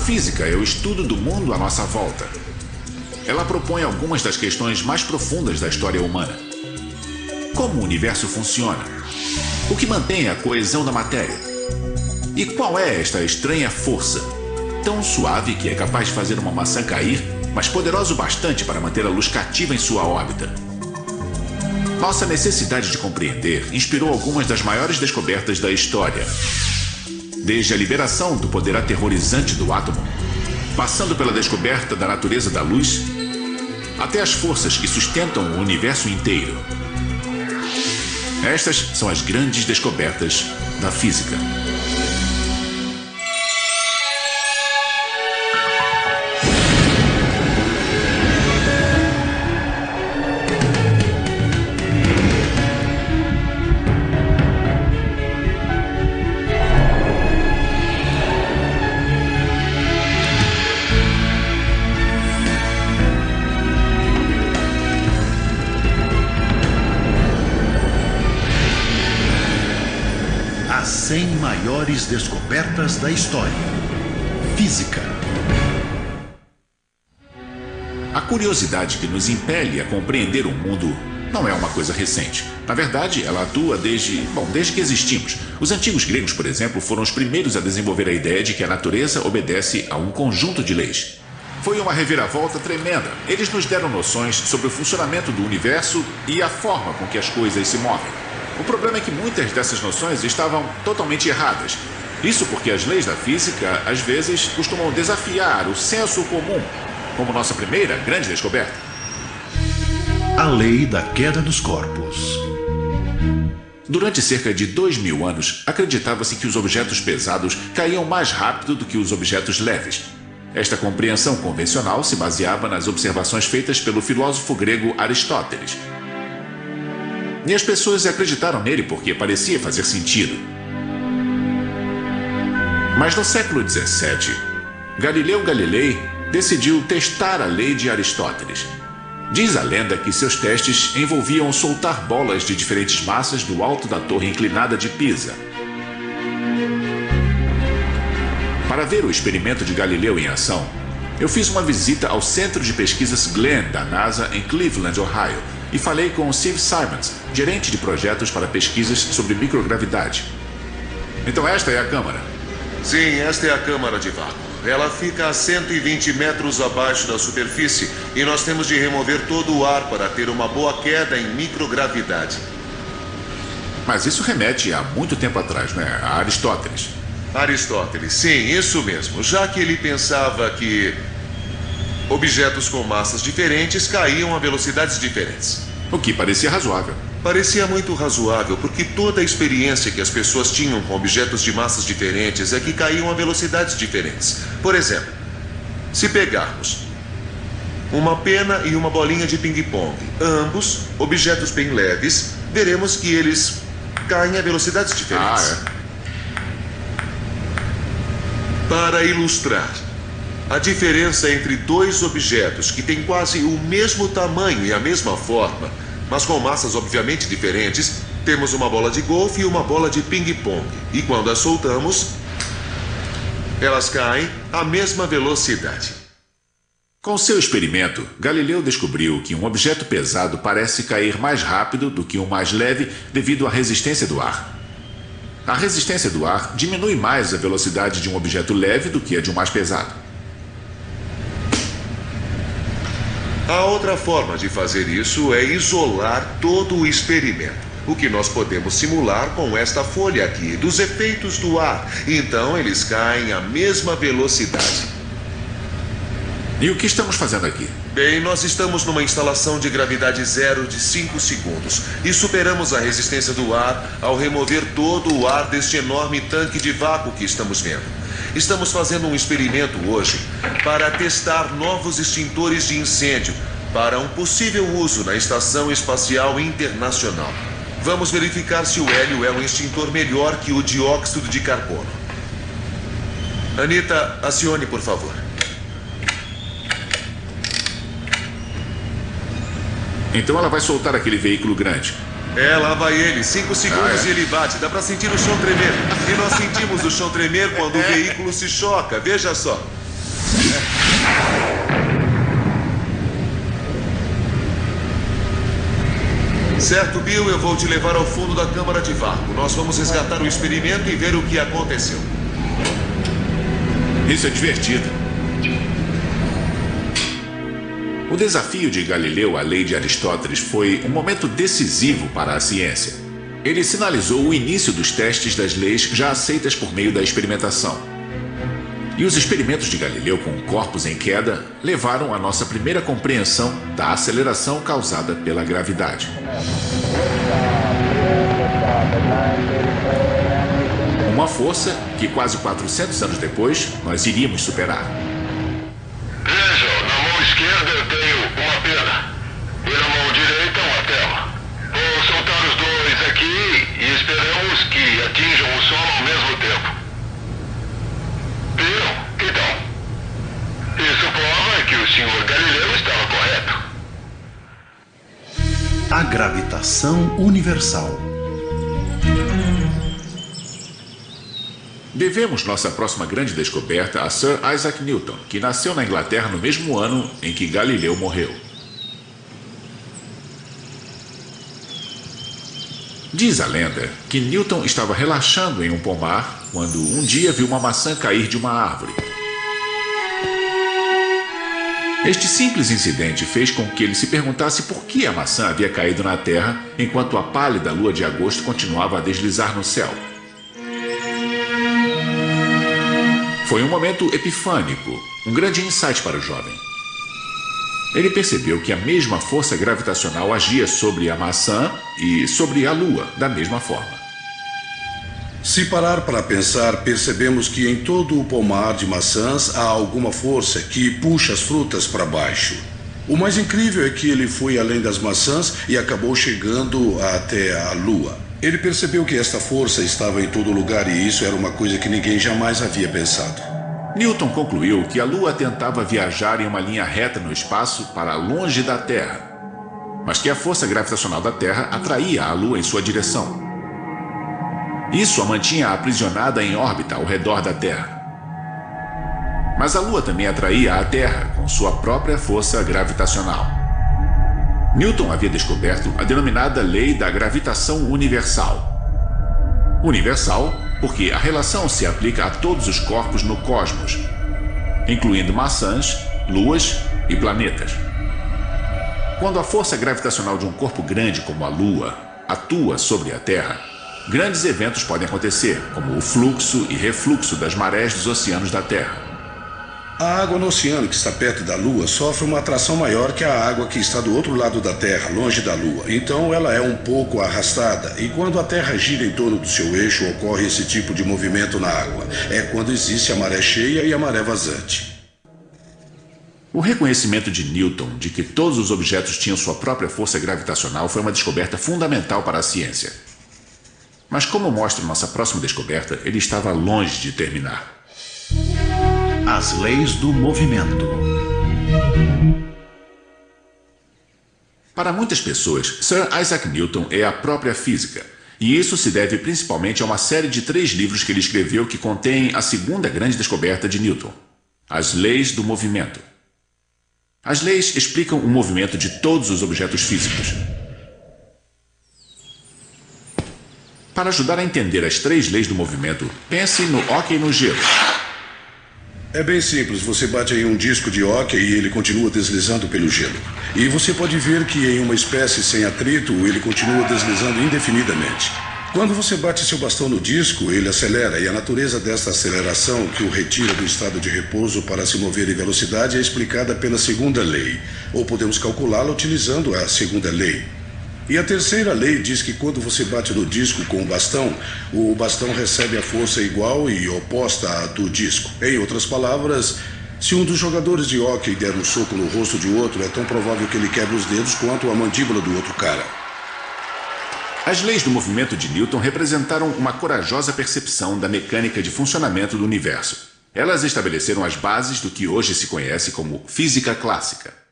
física é o estudo do mundo à nossa volta. Ela propõe algumas das questões mais profundas da história humana. Como o universo funciona? O que mantém a coesão da matéria? E qual é esta estranha força, tão suave que é capaz de fazer uma maçã cair, mas poderoso bastante para manter a luz cativa em sua órbita? Nossa necessidade de compreender inspirou algumas das maiores descobertas da história. Desde a liberação do poder aterrorizante do átomo, passando pela descoberta da natureza da luz, até as forças que sustentam o universo inteiro. Estas são as grandes descobertas da física. As 100 maiores descobertas da história. Física. A curiosidade que nos impele a compreender o mundo não é uma coisa recente. Na verdade, ela atua desde que existimos. Os antigos gregos, por exemplo, foram os primeiros a desenvolver a ideia de que a natureza obedece a um conjunto de leis. Foi uma reviravolta tremenda. Eles nos deram noções sobre o funcionamento do universo e a forma com que as coisas se movem. O problema é que muitas dessas noções estavam totalmente erradas. Isso porque as leis da física, às vezes, costumam desafiar o senso comum, como nossa primeira grande descoberta. A lei da queda dos corpos. Durante cerca de 2000 anos, acreditava-se que os objetos pesados caíam mais rápido do que os objetos leves. Esta compreensão convencional se baseava nas observações feitas pelo filósofo grego Aristóteles. E as pessoas acreditaram nele porque parecia fazer sentido. Mas no século XVII, Galileu Galilei decidiu testar a lei de Aristóteles. Diz a lenda que seus testes envolviam soltar bolas de diferentes massas do alto da torre inclinada de Pisa. Para ver o experimento de Galileu em ação, eu fiz uma visita ao Centro de Pesquisas Glenn da NASA em Cleveland, Ohio, e falei com Steve Simons, gerente de projetos para pesquisas sobre microgravidade. Então esta é a câmara. Sim, esta é a câmara de vácuo. Ela fica a 120 metros abaixo da superfície e nós temos de remover todo o ar para ter uma boa queda em microgravidade. Mas isso remete a muito tempo atrás, né? A Aristóteles. Aristóteles, sim, isso mesmo. Já que ele pensava que objetos com massas diferentes caíam a velocidades diferentes. O que parecia razoável. Parecia muito razoável, porque toda a experiência que as pessoas tinham com objetos de massas diferentes é que caíam a velocidades diferentes. Por exemplo, se pegarmos uma pena e uma bolinha de ping-pong, ambos objetos bem leves, veremos que eles caem a velocidades diferentes. Para ilustrar, a diferença entre dois objetos que têm quase o mesmo tamanho e a mesma forma, mas com massas obviamente diferentes, temos uma bola de golfe e uma bola de ping-pong. E quando as soltamos, elas caem à mesma velocidade. Com seu experimento, Galileu descobriu que um objeto pesado parece cair mais rápido do que um mais leve devido à resistência do ar. A resistência do ar diminui mais a velocidade de um objeto leve do que a de um mais pesado. A outra forma de fazer isso é isolar todo o experimento. O que nós podemos simular com esta folha aqui, dos efeitos do ar. Então eles caem à mesma velocidade. E o que estamos fazendo aqui? Bem, nós estamos numa instalação de gravidade zero de 5 segundos. E superamos a resistência do ar ao remover todo o ar deste enorme tanque de vácuo que estamos vendo. Estamos fazendo um experimento hoje para testar novos extintores de incêndio para um possível uso na Estação Espacial Internacional. Vamos verificar se o hélio é um extintor melhor que o dióxido de carbono. Anita, acione, por favor. Então ela vai soltar aquele veículo grande. Lá vai ele, 5 segundos e ele bate. Dá pra sentir o chão tremer. E nós sentimos o chão tremer quando o veículo se choca. Veja só. Certo, Bill, eu vou te levar ao fundo da câmara de vácuo. Nós vamos resgatar o experimento e ver o que aconteceu. Isso é divertido. O desafio de Galileu à lei de Aristóteles foi um momento decisivo para a ciência. Ele sinalizou o início dos testes das leis já aceitas por meio da experimentação. E os experimentos de Galileu com corpos em queda levaram à nossa primeira compreensão da aceleração causada pela gravidade. Uma força que quase 400 anos depois nós iríamos superar. Vejam, na mão esquerda eu tenho uma pena e na mão direita uma tela. Vou soltar os dois aqui e esperamos que atinjam o solo ao mesmo tempo. Viram? Então, isso prova que o senhor Galileu estava correto. A gravitação universal. Devemos nossa próxima grande descoberta a Sir Isaac Newton, que nasceu na Inglaterra no mesmo ano em que Galileu morreu. Diz a lenda que Newton estava relaxando em um pomar quando um dia viu uma maçã cair de uma árvore. Este simples incidente fez com que ele se perguntasse por que a maçã havia caído na terra enquanto a pálida lua de agosto continuava a deslizar no céu. Foi um momento epifânico, um grande insight para o jovem. Ele percebeu que a mesma força gravitacional agia sobre a maçã e sobre a lua da mesma forma. Se parar para pensar, percebemos que em todo o pomar de maçãs há alguma força que puxa as frutas para baixo. O mais incrível é que ele foi além das maçãs e acabou chegando até a lua. Ele percebeu que esta força estava em todo lugar e isso era uma coisa que ninguém jamais havia pensado. Newton concluiu que a Lua tentava viajar em uma linha reta no espaço para longe da Terra, mas que a força gravitacional da Terra atraía a Lua em sua direção. Isso a mantinha aprisionada em órbita ao redor da Terra. Mas a Lua também atraía a Terra com sua própria força gravitacional. Newton havia descoberto a denominada lei da gravitação universal. Universal porque a relação se aplica a todos os corpos no cosmos, incluindo maçãs, luas e planetas. Quando a força gravitacional de um corpo grande como a Lua atua sobre a Terra, grandes eventos podem acontecer, como o fluxo e refluxo das marés dos oceanos da Terra. A água no oceano que está perto da Lua sofre uma atração maior que a água que está do outro lado da Terra, longe da Lua. Então ela é um pouco arrastada. E quando a Terra gira em torno do seu eixo, ocorre esse tipo de movimento na água. É quando existe a maré cheia e a maré vazante. O reconhecimento de Newton de que todos os objetos tinham sua própria força gravitacional foi uma descoberta fundamental para a ciência. Mas como mostra nossa próxima descoberta, ele estava longe de terminar. As leis do movimento. Para muitas pessoas, Sir Isaac Newton é a própria física, e isso se deve principalmente a uma série de 3 livros que ele escreveu que contêm a segunda grande descoberta de Newton: As Leis do Movimento. As leis explicam o movimento de todos os objetos físicos. Para ajudar a entender as 3 leis do movimento, pense no hóquei no gelo. É bem simples, você bate em um disco de hóquei e ele continua deslizando pelo gelo. E você pode ver que em uma espécie sem atrito, ele continua deslizando indefinidamente. Quando você bate seu bastão no disco, ele acelera, e a natureza desta aceleração, que o retira do estado de repouso para se mover em velocidade, é explicada pela segunda lei, ou podemos calculá-la utilizando a segunda lei. E a terceira lei diz que quando você bate no disco com o bastão recebe a força igual e oposta à do disco. Em outras palavras, se um dos jogadores de hóquei der um soco no rosto de outro, é tão provável que ele quebre os dedos quanto a mandíbula do outro cara. As leis do movimento de Newton representaram uma corajosa percepção da mecânica de funcionamento do universo. Elas estabeleceram as bases do que hoje se conhece como física clássica.